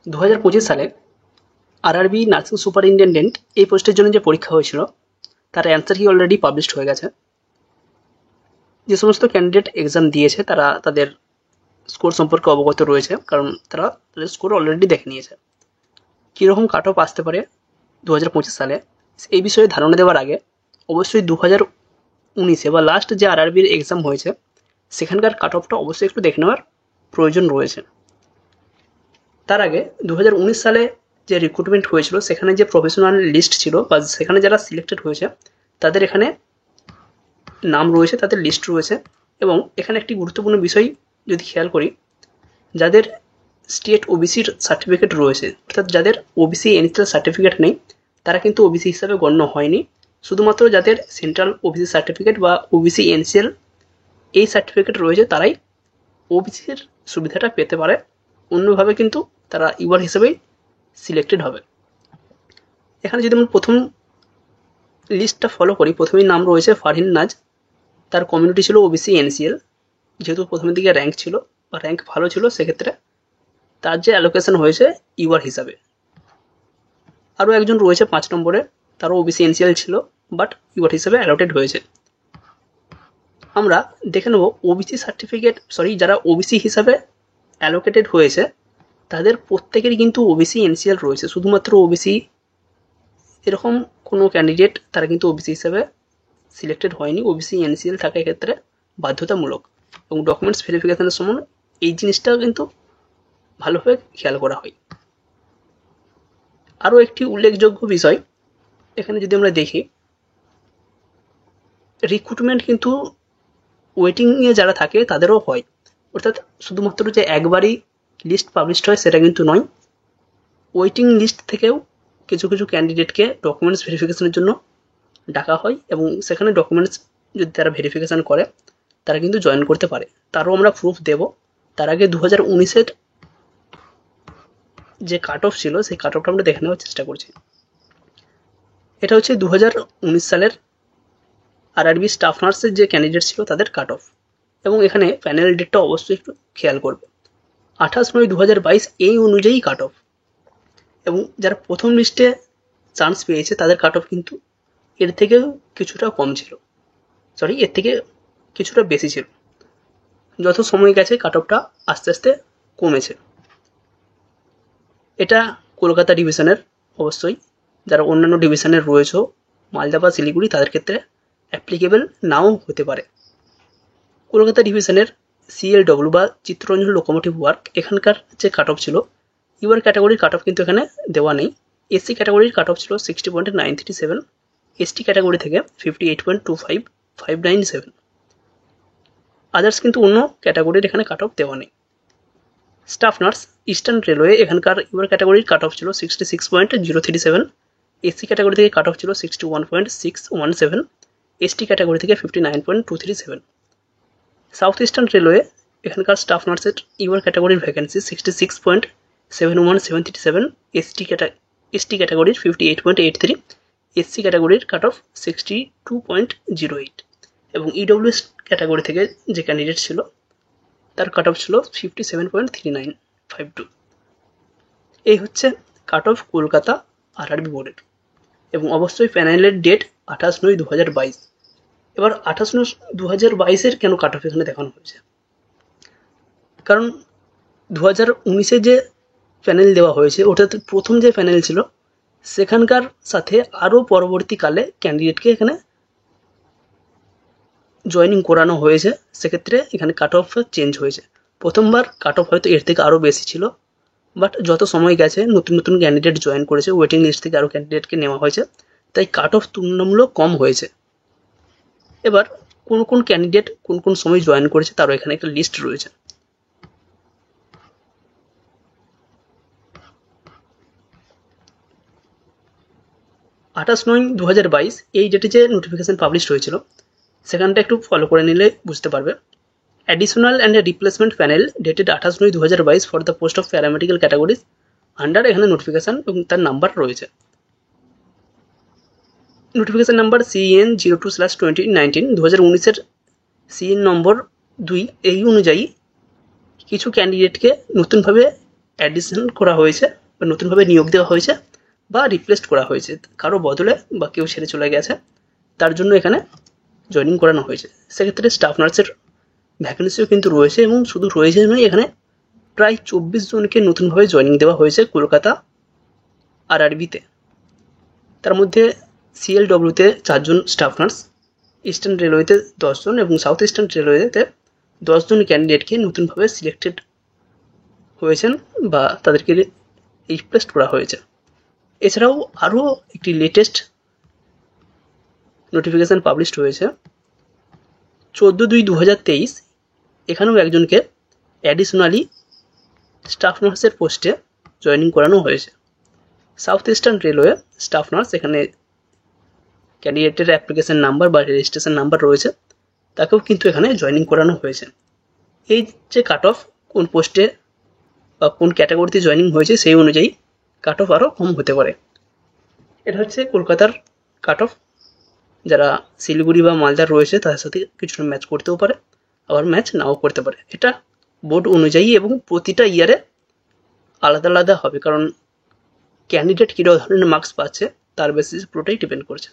2025 সালে RRB nursing superintendent এই পোস্টের জন্য যে পরীক্ষা হয়েছিল তার অ্যান্সার কি অলরেডি পাবলিশড হয়ে গেছে। যে সমস্ত ক্যান্ডিডেট এক্সাম দিয়েছে তারা তাদের স্কোর সম্পর্কে অবগত রয়েছে, কারণ তারা তাদের স্কোর অলরেডি দেখে নিয়েছে। কীরকম কাট অফ আসতে পারে 2025 সালে এই বিষয়ে ধারণা দেওয়ার আগে অবশ্যই 2019-এ বা লাস্ট যে আরআরবির এক্সাম হয়েছে সেখানকার কাট অফটা অবশ্যই একটু দেখে নেওয়ার প্রয়োজন রয়েছে। তার আগে 2019 সালে যে রিক্রুটমেন্ট হয়েছিল সেখানে যে প্রফেশনাল লিস্ট ছিল বা সেখানে যারা সিলেক্টেড হয়েছে তাদের এখানে নাম রয়েছে, তাদের লিস্ট রয়েছে। এবং এখানে একটি গুরুত্বপূর্ণ বিষয় যদি খেয়াল করি, যাদের স্টেট ওবিসির সার্টিফিকেট রয়েছে, অর্থাৎ যাদের ওবিসি এনএসএল সার্টিফিকেট নেই তারা কিন্তু ওবিসি হিসাবে গণ্য হয়নি। শুধুমাত্র যাদের সেন্ট্রাল ওবিসি সার্টিফিকেট বা ওবিসি এনএসএল এই সার্টিফিকেট রয়েছে তারাই ওবিসির সুবিধাটা পেতে পারে, অন্যভাবে কিন্তু তারা ইউআর হিসেবেই সিলেক্টেড হবে। এখানে যদি আমরা প্রথম লিস্টটা ফলো করি, প্রথমেই নাম রয়েছে ফারহিন নাজ, তার কমিউনিটি ছিল ওবিসি এনসিএল। যেহেতু প্রথমের দিকে র্যাঙ্ক ছিল বা র্যাঙ্ক ভালো ছিল সেক্ষেত্রে তার যে অ্যালোকেশন হয়েছে ইউআর হিসাবে। আরও একজন রয়েছে 5 নম্বরে, তারও ওবিসি এনসিএল ছিল বাট ইউআর হিসাবে অ্যালোটেড হয়েছে। আমরা দেখে নেব ওবিসি সার্টিফিকেট যারা ওবিসি হিসাবে অ্যালোকেটেড হয়েছে তাদের প্রত্যেকেরই কিন্তু ওবিসি এনসিএল রয়েছে। শুধুমাত্র ওবিসি এরকম কোনো ক্যান্ডিডেট তারা কিন্তু ওবিসি হিসাবে সিলেক্টেড হয়নি। ওবিসি এনসিএল থাকা ক্ষেত্রে বাধ্যতামূলক, এবং ডকুমেন্টস ভেরিফিকেশনের সময় এই জিনিসটাও কিন্তু ভালোভাবে খেয়াল করা হয়। আরও একটি উল্লেখযোগ্য বিষয় এখানে যদি আমরা দেখি, রিক্রুটমেন্ট কিন্তু ওয়েটিংয়ে যারা থাকে তাদেরও হয়, অর্থাৎ শুধুমাত্র যে একবারই লিস্ট পাবলিশড হয় সেটা কিন্তু নয়। ওয়েটিং লিস্ট থেকেও কিছু কিছু ক্যান্ডিডেটকে ডকুমেন্টস ভেরিফিকেশনের জন্য ডাকা হয়, এবং সেখানে ডকুমেন্টস যদি তারা ভেরিফিকেশান করে তারা কিন্তু জয়েন করতে পারে। তারও আমরা প্রুফ দেব। তার আগে 2019-এর যে কাট অফ ছিল সেই কাট অফটা আমরা দেখে নেওয়ার চেষ্টা করছি। এটা হচ্ছে 2019 সালের আরআরবি স্টাফ নার্সের যে ক্যান্ডিডেট ছিল তাদের কাট অফ, এবং এখানে প্যানেল ডেটটা অবশ্যই একটু খেয়াল করবে, 28/9/2022 এই অনুযায়ী কাট অফ। এবং যারা প্রথম লিস্টে চান্স পেয়েছে তাদের কাট অফ কিন্তু এর থেকে কিছুটা কম ছিল, এর থেকে কিছুটা বেশি ছিল। যত সময় গেছে কাট অফটা আস্তে আস্তে কমেছে। এটা কলকাতা ডিভিশনের, অবশ্যই যারা অন্যান্য ডিভিশনের রয়েছে মালদা বা শিলিগুড়ি তাদের ক্ষেত্রে অ্যাপ্লিকেবল নাও হতে পারে। কলকাতা ডিভিশনের সিএলডব্লিউ বা চিত্তরঞ্জন লোকোমোটিভ ওয়ার্ক এখানকার যে কাট অফ ছিল, ইউআর ক্যাটাগরির কাট অফ কিন্তু এখানে দেওয়া নেই। এসসি ক্যাটাগরির কাট অফ ছিল 60.937, এসটি ক্যাটাগরি থেকে 58.25597। আদার্স কিন্তু অন্য ক্যাটাগরির এখানে কাট অফ দেওয়া নেই। স্টাফ নার্স ইস্টার্ন রেলওয়ে এখানকার ইউআর ক্যাটাগরির কাট অফ ছিল 66.037, এসসি ক্যাটাগরি থেকে কাট অফ ছিল 61.617, এসটি ক্যাটাগরি থেকে 59.237। সাউথ ইস্টার্ন রেলওয়ে এখানকার স্টাফ নার্সের ইউআর ক্যাটাগরির ভ্যাকেন্সি 66.71737, এসটি ক্যাটাগরির 58.83, এসসি ক্যাটাগরির কাট অফ 62.08, এবং ইডব্লিউএস ক্যাটাগরি থেকে যে ক্যান্ডিডেট ছিল তার কাট অফ ছিল 57.3952। এই হচ্ছে কাট অফ কলকাতা আরআরবি বোর্ডের, এবং অবশ্যই প্যানেলের ডেট 28/9/2022। এবার 28/9/2022-এর কেন কাট অফ এখানে দেখানো হয়েছে, কারণ 2019-এ যে প্যানেল দেওয়া হয়েছে অর্থাৎ প্রথম যে প্যানেল ছিল সেখানকার সাথে আরও পরবর্তীকালে ক্যান্ডিডেটকে এখানে জয়েনিং করানো হয়েছে, সেক্ষেত্রে এখানে কাট অফ চেঞ্জ হয়েছে। প্রথমবার কাট অফ হয়তো এর থেকে আরও বেশি ছিল, বাট যত সময় গেছে নতুন নতুন ক্যান্ডিডেট জয়েন করেছে, ওয়েটিং লিস্ট থেকে আরও ক্যান্ডিডেটকে নেওয়া হয়েছে, তাই কাট অফ তুলনামূলক কম হয়েছে। এবার কোন কোন ক্যান্ডিডেট কোন কোন সময় জয়েন করেছে তারও এখানে একটা লিস্ট রয়েছে। আঠাশ 9/2022 এই ডেটে যে নোটিফিকেশন পাবলিশ হয়েছিল সেখানটা একটু ফলো করে নিলে বুঝতে পারবে। Additional and replacement panel dated 28/9/2022 for the post of paramedical categories under, এখানে নোটিফিকেশন এবং তার নাম্বার রয়েছে। নোটিফিকেশন নাম্বার CN 02/2019, 2019-এর CN নম্বর 2 এই অনুযায়ী কিছু ক্যান্ডিডেটকে নতুনভাবে অ্যাডিশন করা হয়েছে বা নতুনভাবে নিয়োগ দেওয়া হয়েছে বা রিপ্লেসড করা হয়েছে, কারো বদলে বা কেউ ছেড়ে চলে গেছে, তার জন্য এখানে জয়েনিং করানো হয়েছে। সেক্ষেত্রে স্টাফ নার্সের ভ্যাকেন্সিও কিন্তু রয়েছে, এবং শুধু রয়েছে নয়, এখানে প্রায় 24 জনকে নতুনভাবে জয়েনিং দেওয়া হয়েছে কলকাতা আরআরবিতে। তার মধ্যে সিএলডব্লিউতে 4 জন স্টাফ নার্স, ইস্টার্ন রেলওয়েতে 10 জন এবং সাউথ ইস্টার্ন রেলওয়েতে 10 জন ক্যান্ডিডেটকে নতুনভাবে সিলেক্টেড হয়েছেন বা তাদেরকে রিপ্লেসড করা হয়েছে। এছাড়াও আরও একটি লেটেস্ট নোটিফিকেশান পাবলিশড হয়েছে 14/2/2023। এখানেও একজনকে অ্যাডিশনালি স্টাফ নার্সের পোস্টে জয়েনিং করানো হয়েছে। South eastern railway staff nurse, এখানে ক্যান্ডিডেটের অ্যাপ্লিকেশন নাম্বার বা রেজিস্ট্রেশন নাম্বার রয়েছে, তাকেও কিন্তু এখানে জয়েনিং করানো হয়েছে। এই যে কাট অফ কোন পোস্টে বা কোন ক্যাটাগরিতে জয়েনিং হয়েছে সেই অনুযায়ী কাট অফ আরও কম হতে পারে। এটা হচ্ছে কলকাতার কাট অফ। যারা শিলিগুড়ি বা মালদার রয়েছে তাদের সাথে কিছুটা ম্যাচ করতেও পারে, আবার ম্যাচ নাও করতে পারে। এটা বোর্ড অনুযায়ী এবং প্রতিটা ইয়ারে আলাদা আলাদা হবে, কারণ ক্যান্ডিডেট কী ধরনের মার্কস পাচ্ছে তার বেসিসে পুরোটাই ডিপেন্ড করছে।